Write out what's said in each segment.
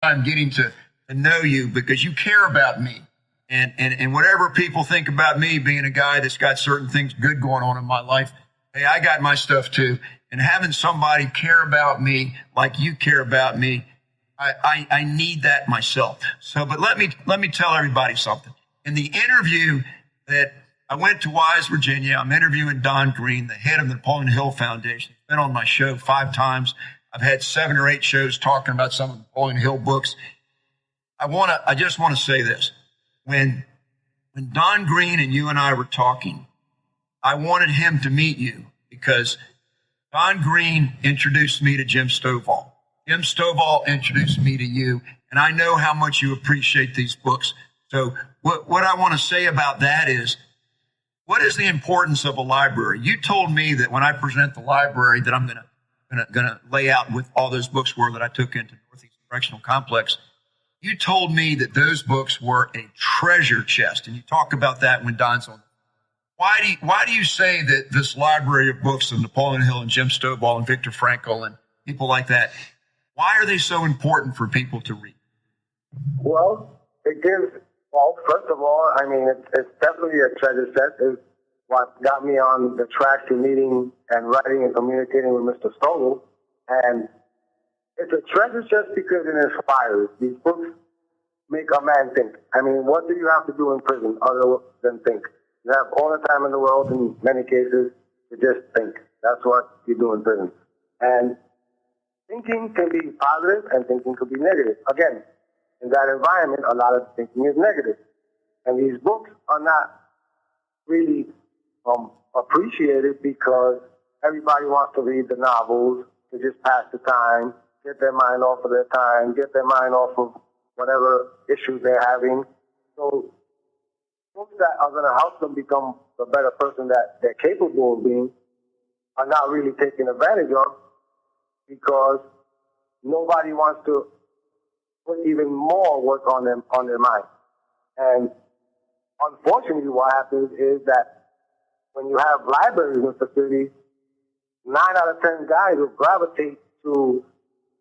I'm getting to know you because you care about me. And whatever people think about me being a guy that's got certain things good going on in my life, hey, I got my stuff too. And having somebody care about me like you care about me, I need that myself. So, but let me tell everybody something. In the interview that I went to Wise, Virginia, I'm interviewing Don Green, the head of the Napoleon Hill Foundation. He's been on my show 5 times. I've had 7 or 8 shows talking about some of the Napoleon Hill books. I just want to say this. When Don Green and you and I were talking, I wanted him to meet you because Don Green introduced me to Jim Stovall. Jim Stovall introduced me to you, and I know how much you appreciate these books. So what I want to say about that is, what is the importance of a library? You told me that when I present the library that I'm gonna lay out with all those books were that I took into Northeast Correctional Complex. You told me that those books were a treasure chest, and you talk about that when Don's on. Why do you say that this library of books of Napoleon Hill and Jim Stovall and Viktor Frankl and people like that, why are they so important for people to read? Well, first of all, I mean, it's definitely a treasure chest. It's what got me on the track to meeting and writing and communicating with Mr. Stovall. And it's a treasure chest because it inspires. These books make a man think. I mean, what do you have to do in prison other than think? You have all the time in the world, in many cases, to just think. That's what you do in prison. And thinking can be positive and thinking can be negative. Again, in that environment, a lot of thinking is negative. And these books are not really appreciated because everybody wants to read the novels to just pass the time, get their mind off of their time, get their mind off of whatever issues they're having. So books that are going to help them become the better person that they're capable of being are not really taken advantage of because nobody wants to put even more work on their mind. And unfortunately, what happens is that when you have libraries in facilities, 9 out of 10 guys will gravitate to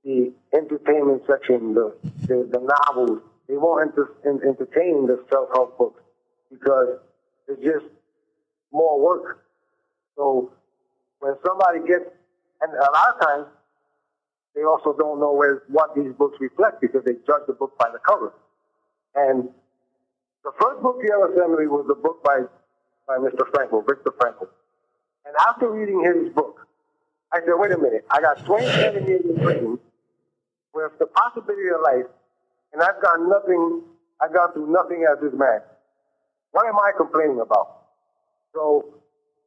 the entertainment section, the novels. They won't entertain the self-help books because it's just more work. So when somebody gets, and a lot of times, they also don't know what these books reflect because they judge the book by the cover. And the first book he ever sent me was a book by Mr. Frankl, Viktor Frankl. And after reading his book, I said, wait a minute, I got 27 years in prison with the possibility of life, and I've gone through nothing as this man. What am I complaining about? So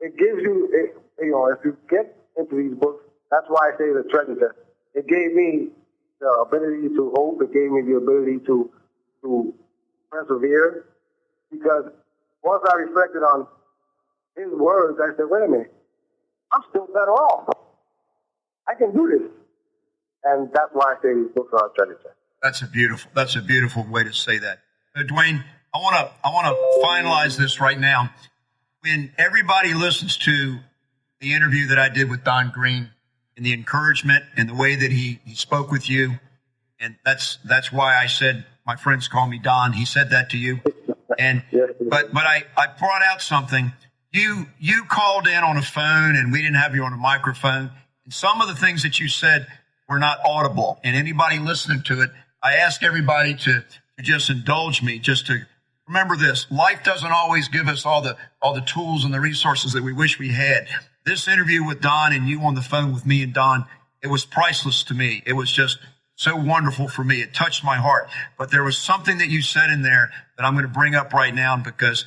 it gives you, if you get into these books, that's why I say the treasure chest. It gave me the ability to hope. It gave me the ability to persevere. Because once I reflected on his words, I said, wait a minute, I'm still better off. I can do this. And that's why I say these books are a treasure chest. That's a beautiful way to say that. Dwayne, I want to finalize this right now. When everybody listens to the interview that I did with Don Green and the encouragement and the way that he spoke with you, and that's why I said my friends call me Don. He said that to you. And but I brought out something. You called in on a phone and we didn't have you on a microphone. And some of the things that you said were not audible. And anybody listening to it, I ask everybody to just indulge me, just to remember this. Life doesn't always give us all the tools and the resources that we wish we had. This interview with Don and you on the phone with me and Don, it was priceless to me. It was just so wonderful for me. It touched my heart. But there was something that you said in there that I'm going to bring up right now because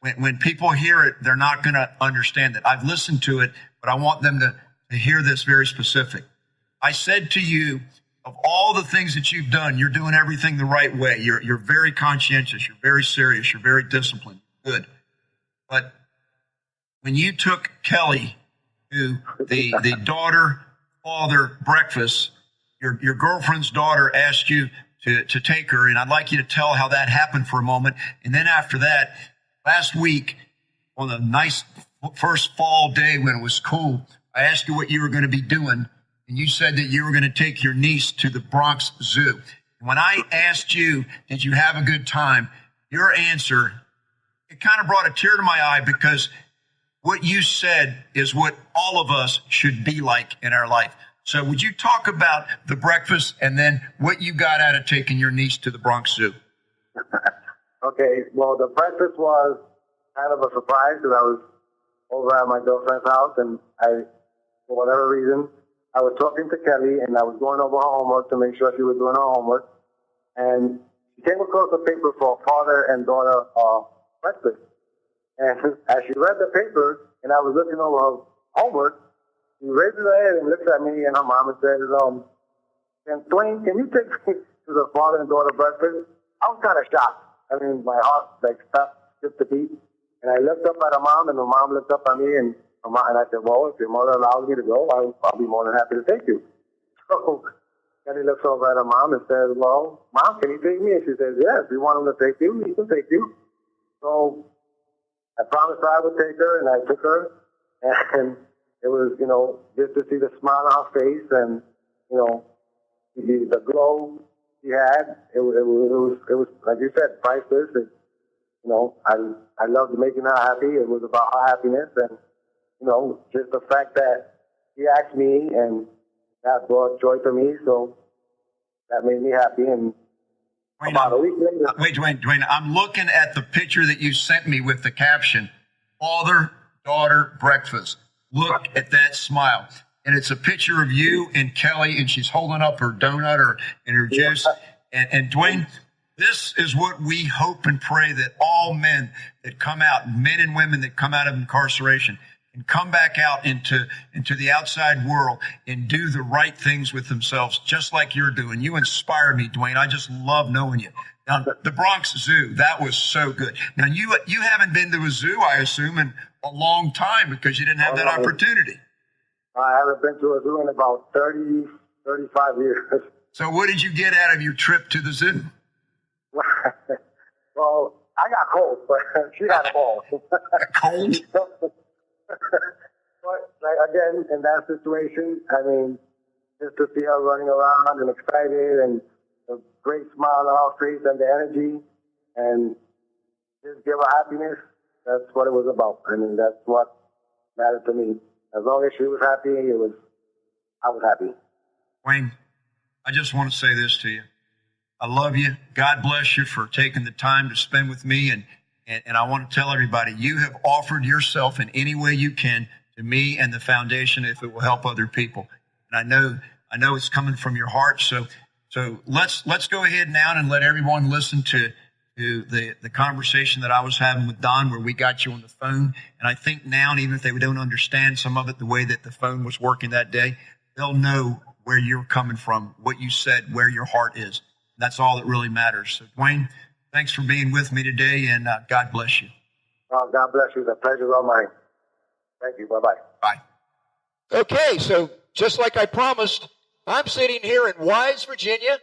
when people hear it, they're not going to understand it. I've listened to it, but I want them to hear this very specific. I said to you, of all the things that you've done, you're doing everything the right way. You're very conscientious. You're very serious. You're very disciplined. Good. But when you took Kelly to the daughter-father breakfast, your girlfriend's daughter asked you to take her, and I'd like you to tell how that happened for a moment. And then after that, last week, on the nice first fall day when it was cool, I asked you what you were going to be doing, and you said that you were going to take your niece to the Bronx Zoo. When I asked you, did you have a good time? Your answer, it kind of brought a tear to my eye because what you said is what all of us should be like in our life. So would you talk about the breakfast and then what you got out of taking your niece to the Bronx Zoo? Okay, well, the breakfast was kind of a surprise because I was over at my girlfriend's house, and for whatever reason, I was talking to Kelly, and I was going over her homework to make sure she was doing her homework, and she came across a paper for a father and daughter breakfast. And as she read the paper, and I was looking over her homework, she raises her head and looks at me and her mom and says, Dwayne, can you take me to the father and daughter breakfast? I was kind of shocked. I mean, my heart stopped just a beat. And I looked up at her mom, and her mom looked up at me, and I said, well, if your mother allows me to go, I'll be more than happy to take you. So Kelly looks over at her mom and says, well, Mom, can you take me? And she says, yes, if you want him to take you, he can take you. So I promised her I would take her, and I took her. And it was, just to see the smile on her face and, the glow she had. It was like you said, priceless. I loved making her happy. It was about her happiness, and just the fact that she asked me, and that brought joy to me. So that made me happy. And about a week later, wait, Dwayne, I'm looking at the picture that you sent me with the caption, "Father-daughter breakfast." Look at that smile. And it's a picture of you and Kelly, and she's holding up her donut and her juice. And Dwayne, this is what we hope and pray that all men that come out, men and women that come out of incarceration, can come back out into the outside world and do the right things with themselves, just like you're doing. You inspire me, Dwayne. I just love knowing you. Now, the Bronx Zoo, that was so good. Now, you haven't been to a zoo, I assume, in a long time because you didn't have that opportunity. I haven't been to a zoo in about 30, 35 years. So what did you get out of your trip to the zoo? Well, I got cold, but she had a ball. Cold? But again, in that situation, I mean, just to see her running around and excited and a great smile on her face and the energy and just give her happiness, that's what it was about. I mean, that's what mattered to me. As long as she was happy, I was happy. Wayne, I just want to say this to you. I love you. God bless you for taking the time to spend with me. And I want to tell everybody, you have offered yourself in any way you can to me and the foundation if it will help other people. And I know it's coming from your heart. So let's go ahead now and let everyone listen to the conversation that I was having with Don, where we got you on the phone. And I think now, and even if they don't understand some of it, the way that the phone was working that day, they'll know where you're coming from, what you said, where your heart is. That's all that really matters. So, Dwayne, thanks for being with me today, and God bless you. God bless you. The pleasure's all mine. Thank you. Bye-bye. Bye. Okay, so just like I promised, I'm sitting here in Wise, Virginia,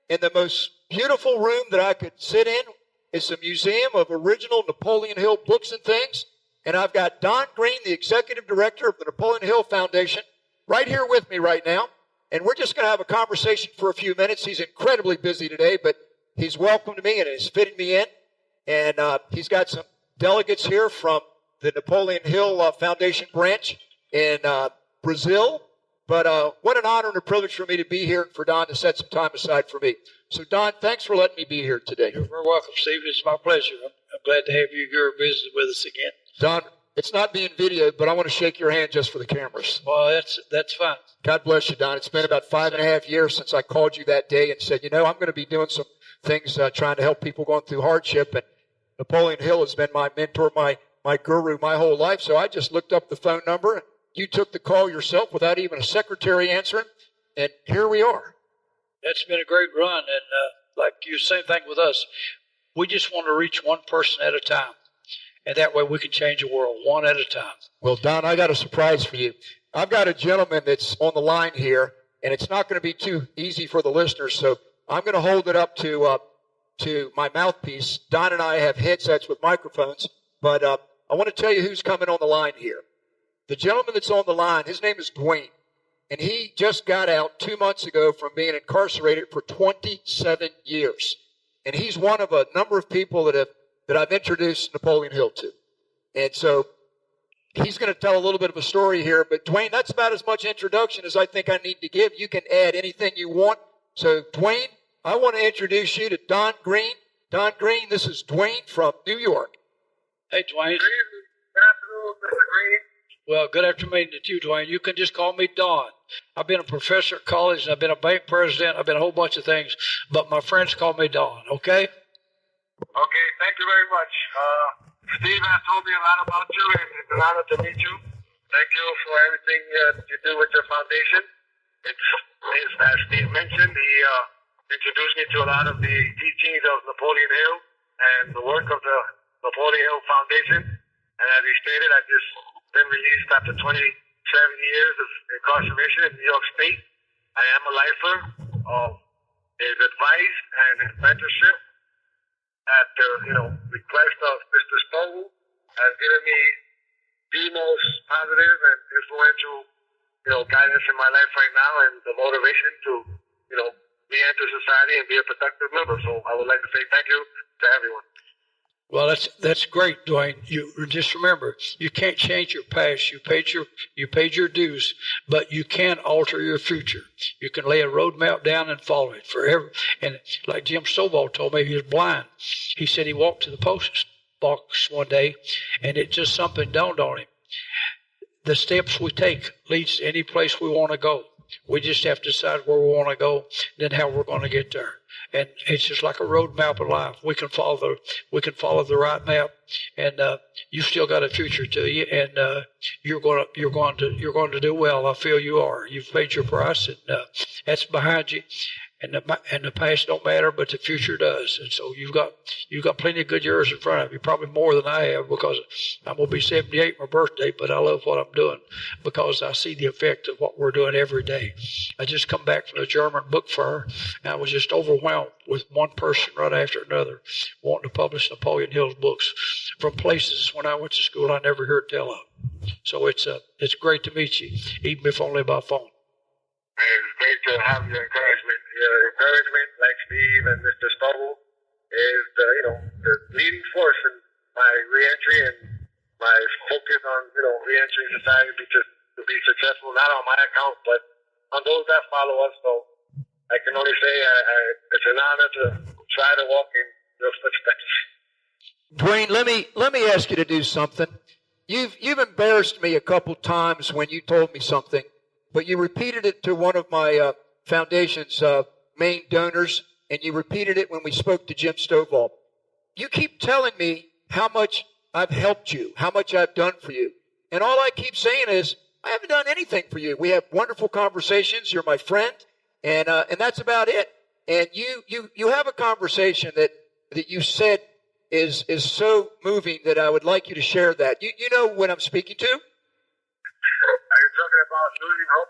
in the most beautiful room that I could sit in. It's a museum of original Napoleon Hill books and things. And I've got Don Green, the executive director of the Napoleon Hill Foundation, right here with me right now. And we're just going to have a conversation for a few minutes. He's incredibly busy today, but he's welcomed me and has fitted me in. And he's got some delegates here from the Napoleon Hill Foundation branch in Brazil. But what an honor and a privilege for me to be here and for Don to set some time aside for me. So, Don, thanks for letting me be here today. You're very welcome, Steve. It's my pleasure. I'm glad to have you here visit with us again. Don, it's not being videoed, but I want to shake your hand just for the cameras. Well, that's fine. God bless you, Don. It's been about 5.5 years since I called you that day and said, I'm going to be doing some things trying to help people going through hardship. And Napoleon Hill has been my mentor, my guru my whole life. So I just looked up the phone number, and you took the call yourself without even a secretary answering. And here we are. That's been a great run. And like you, same thing with us. We just want to reach one person at a time. And that way we can change the world one at a time. Well, Don, I got a surprise for you. I've got a gentleman that's on the line here, and it's not going to be too easy for the listeners, so I'm going to hold it up to my mouthpiece. Don and I have headsets with microphones, but I want to tell you who's coming on the line here. The gentleman that's on the line, his name is Dwayne. and he just got out 2 months ago from being incarcerated for 27 years. And he's one of a number of people that I've introduced Napoleon Hill to. And so he's going to tell a little bit of a story here. But, Dwayne, that's about as much introduction as I think I need to give. You can add anything you want. So, Dwayne, I want to introduce you to Don Green. Don Green, this is Dwayne from New York. Hey, Dwayne. Good afternoon, Mr. Green. Well, good afternoon to you, Dwayne. You can just call me Don. I've been a professor at college, and I've been a bank president. I've been a whole bunch of things, but my friends call me Don, okay? Okay, thank you very much. Steve has told me a lot about you, and it's an honor to meet you. Thank you for everything you do with your foundation. As Steve mentioned, he introduced me to a lot of the teachings of Napoleon Hill and the work of the Napoleon Hill Foundation. And as he stated, I've just been released after 27 years of incarceration in New York State. I am a lifer of his advice and his mentorship at the request of Mr. Stoll has given me the most positive and influential guidance in my life right now, and the motivation to re-enter society and be a productive member. So I would like to say thank you to everyone. Well, that's great, Dwayne. You just remember, you can't change your past. You paid your dues, but you can alter your future. You can lay a roadmap down and follow it forever. And like Jim Stovall told me, he was blind. He said he walked to the post box one day, and it just something dawned on him. The steps we take leads to any place we want to go. We just have to decide where we want to go, then how we're going to get there. And it's just like a road map of life. We can follow the right map, and you still got a future to you, and you're going to do well. I feel you are. You've paid your price, and that's behind you. And the past don't matter, but the future does. And so you've got plenty of good years in front of you, probably more than I have, because I'm going to be 78 my birthday, but I love what I'm doing because I see the effect of what we're doing every day. I just come back from the German book fair, and I was just overwhelmed with one person right after another wanting to publish Napoleon Hill's books from places when I went to school I never heard tell of. So it's great to meet you, even if only by phone. It's great to have your encouragement. Your encouragement, like Steve and Mr. Stubble, is the leading force in my reentry and my focus on reentering society to be successful, not on my account, but on those that follow us. So I can only say it's an honor to try to walk in your footsteps. Dwayne, let me ask you to do something. You've embarrassed me a couple times when you told me something, but you repeated it to one of my foundation's main donors, and you repeated it when we spoke to Jim Stovall. You keep telling me how much I've helped you, how much I've done for you. And all I keep saying is, I haven't done anything for you. We have wonderful conversations. You're my friend, and that's about it. And you have a conversation that you said is so moving that I would like you to share that. You know what I'm speaking to? Are you talking about losing hope?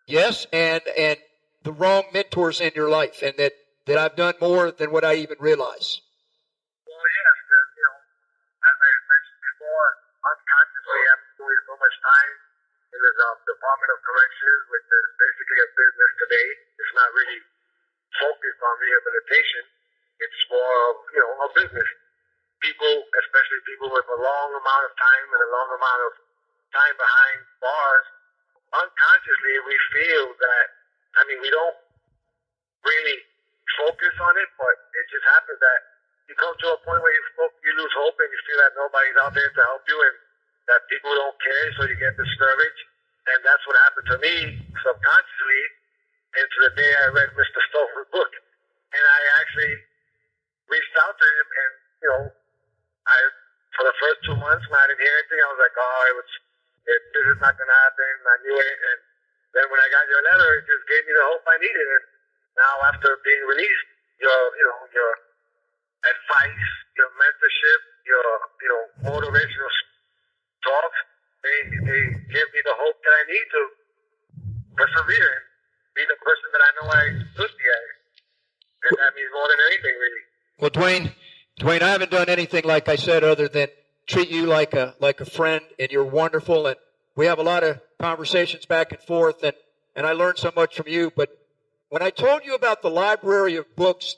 Yes, and the wrong mentors in your life, and that I've done more than what I even realize. Well, yes, as I mentioned before, unconsciously after doing so much time in the Department of Corrections, which is basically a business today. It's not really focused on rehabilitation. It's more of, a business. People, especially people with a long amount of time and a long amount of time behind bars, unconsciously we feel that, we don't really focus on it, but it just happens that you come to a point where you lose hope and you feel that nobody's out there to help you and that people don't care, so you get discouraged. And that's what happened to me subconsciously into the day I read Mr. Stover's book. And I actually reached out to him, and, for the first 2 months when I didn't hear anything, I was like, this is not going to happen. I knew it. And then when I got your letter, it just gave me the hope I needed. And now after being released, your advice, your mentorship, your, motivational talks, they give me the hope that I need to persevere and be the person that I know I should be as. And that means more than anything, really. Well, Dwayne, I haven't done anything, like I said, other than treat you like a friend, and you're wonderful. And we have a lot of conversations back and forth, and I learned so much from you. But when I told you about the library of books